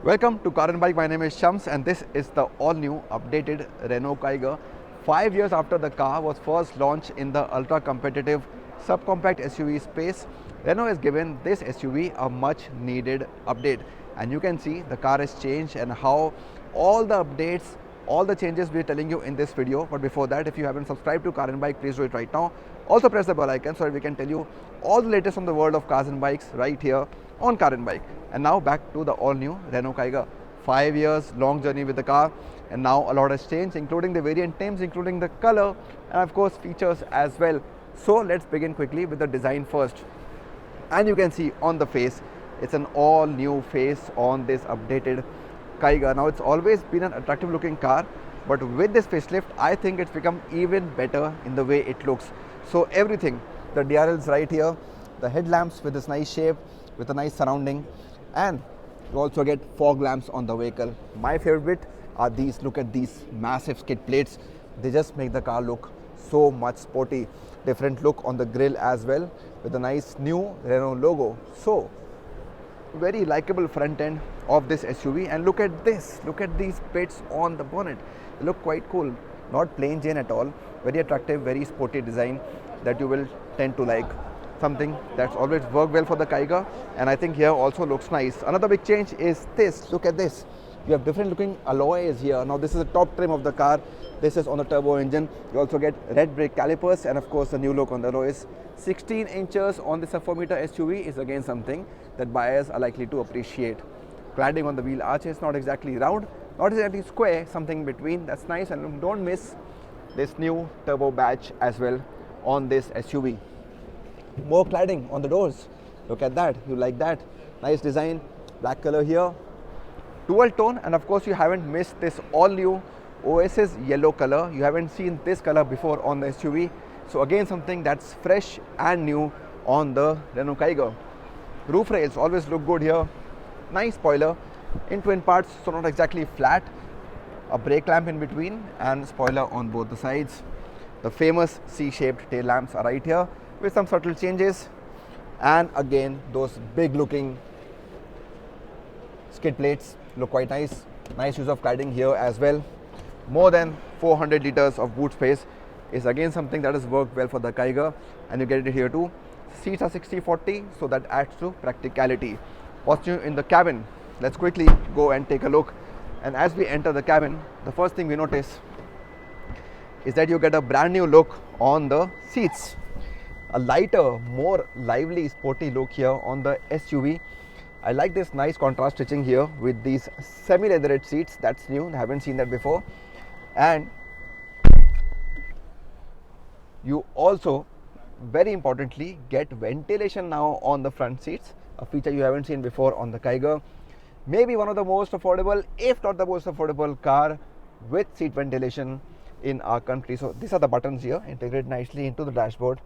Welcome to Car and Bike. My name is Shams and this is the all-new updated Renault Kiger. 5 years after the car was first launched in the ultra-competitive subcompact SUV space, Renault has given this SUV a much-needed update. And you can see the car has changed and how all the updates, all the changes we're telling you in this video. But before that, if you haven't subscribed to Car and Bike, please do it right now. Also press the bell icon so that we can tell you all the latest from the world of cars and bikes right here on Car and Bike. And now back to the all-new Renault Kiger. 5 years, long journey with the car, and now a lot has changed, including the variant names, including the color, and of course features as well. So let's begin quickly with the design first. And you can see on the face, it's an all-new face on this updated Kiger. Now it's always been an attractive looking car, but with this facelift, I think it's become even better in the way it looks. So everything, the DRLs right here, the headlamps with this nice shape, with a nice surrounding, and you also get fog lamps on the vehicle. My favorite bit are these. Look at these massive skid plates. They just make the car look so much sporty. Different look on the grille as well, with a nice new Renault logo. So very likable front end of this SUV. And look at this, look at these bits on the bonnet. They look quite cool, not plain Jane at all. Very attractive, very sporty design that you will tend to like. Something that's always worked well for the Kiger, and I think here also looks nice. Another big change is this. Look at this. You have different looking alloys here. Now this is the top trim of the car. This is on the turbo engine. You also get red brake calipers, and of course the new look on the alloys. 16 inches on this 4-meter SUV is again something that buyers are likely to appreciate. Cladding on the wheel arches, not exactly round, not exactly square, something in between. That's nice, and don't miss this new turbo badge as well on this SUV. More cladding on the doors. Look at that. You like that? Nice design. Black color here. Dual tone, and of course you haven't missed this all new Oasis yellow color. You haven't seen this color before on the SUV. So again something that's fresh and new on the Renault Kiger. Roof rails always look good here. Nice spoiler in twin parts, so not exactly flat. A brake lamp in between and spoiler on both the sides. The famous C-shaped tail lamps are right here, with some subtle changes, and again those big looking skid plates look quite nice. Nice use of cladding here as well. More than 400 liters of boot space is again something that has worked well for the Kiger, and you get it here too. Seats are 60/40, so that adds to practicality. What's new in the cabin? Let's quickly go and take a look. And as we enter the cabin, the first thing we notice is that you get a brand new look on the seats. A lighter, more lively, sporty look here on the SUV. I like this nice contrast stitching here with these semi-leatherette seats. That's new, I haven't seen that before. And you also, very importantly, get ventilation now on the front seats, a feature you haven't seen before on the Kiger. Maybe one of the most affordable, if not the most affordable car with seat ventilation in our country. So these are the buttons here, integrated nicely into the dashboard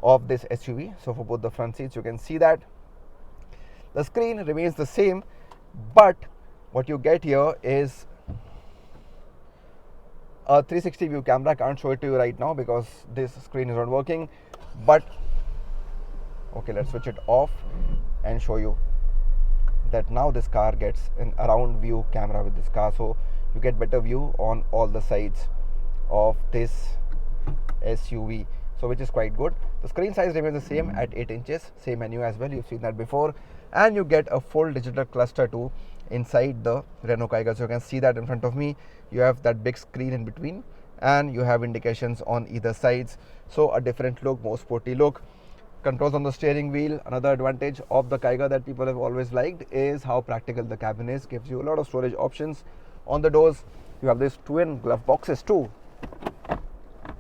of this SUV. So for both the front seats, you can see that the screen remains the same, but what you get here is a 360 view camera. I can't show it to you right now because this screen is not working, but okay, let's switch it off and show you that now this car gets an around view camera with this car, so you get better view on all the sides of this SUV. So which is quite good. The screen size remains the same at 8 inches, same menu as well, you've seen that before, and you get a full digital cluster too inside the Renault Kiger. So you can see that in front of me. You have that big screen in between, and you have indications on either sides. So a different look, more sporty look. Controls on the steering wheel. Another advantage of the Kiger that people have always liked is how practical the cabin is. Gives you a lot of storage options. On the doors, you have these twin glove boxes too.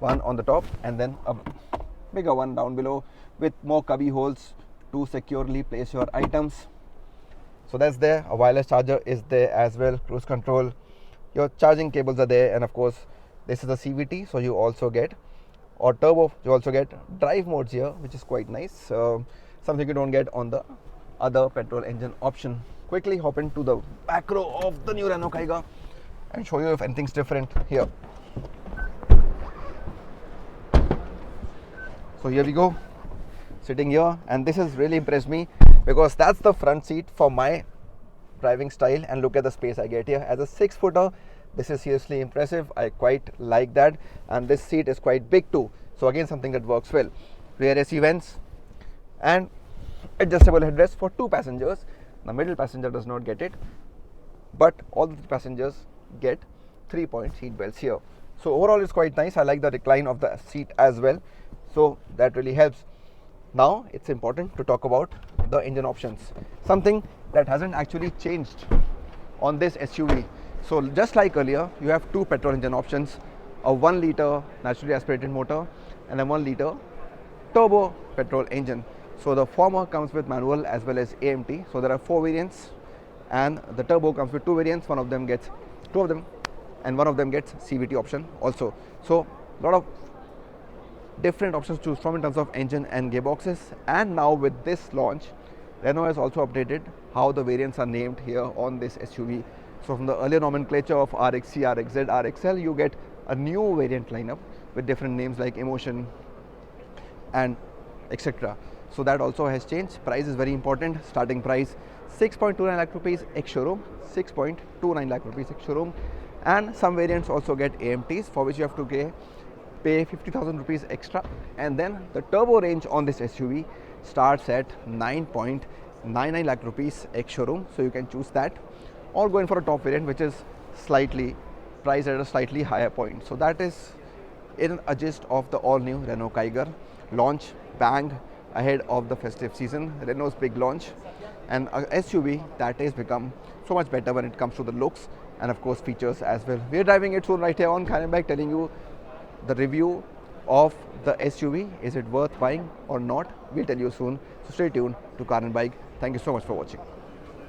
One on the top and then a bigger one down below with more cubby holes to securely place your items. So that's there. A wireless charger is there as well. Cruise control. Your charging cables are there, and of course this is a CVT, so you also get, or turbo, you also get drive modes here, which is quite nice. Something you don't get on the other petrol engine option. Quickly hop into the back row of the new Renault Kiger and show you if anything's different here. So here we go, sitting here, and this has really impressed me because that's the front seat for my driving style, and look at the space I get here. As a 6-footer, this is seriously impressive. I quite like that, and this seat is quite big too. So again, something that works well. Rear AC vents and adjustable headrest for 2 passengers. The middle passenger does not get it, but all the passengers get 3-point seat belts here. So overall it's quite nice. I like the recline of the seat as well, so that really helps. Now it's important to talk about the engine options, something that hasn't actually changed on this SUV. So just like earlier, you have 2 petrol engine options, a 1-liter naturally aspirated motor and a 1-liter turbo petrol engine. So the former comes with manual as well as AMT. So there are 4 variants, and the turbo comes with 2 variants. One of them gets 2 of them, and one of them gets CVT option also. So a lot of different options to choose from in terms of engine and gearboxes. And now with this launch, Renault has also updated how the variants are named here on this SUV. So from the earlier nomenclature of RXC, RXZ, RXL, you get a new variant lineup with different names like Emotion and etc. So that also has changed. Price is very important. Starting price 6.29 lakh rupees ex-showroom, 6.29 lakh rupees ex-showroom, and some variants also get AMTs, for which you have to pay 50,000 rupees extra. And then the turbo range on this SUV starts at 9.99 lakh rupees ex-showroom, so you can choose that, or going for a top variant which is slightly priced at a slightly higher point. So that is in a gist of the all new Renault Kiger launch, bang ahead of the festive season. Renault's big launch, and a SUV that has become so much better when it comes to the looks and of course features as well. We are driving it soon right here on Carandbike, telling you the review of the SUV. Is it worth buying or not? We'll tell you soon. So stay tuned to Carandbike. Thank you so much for watching.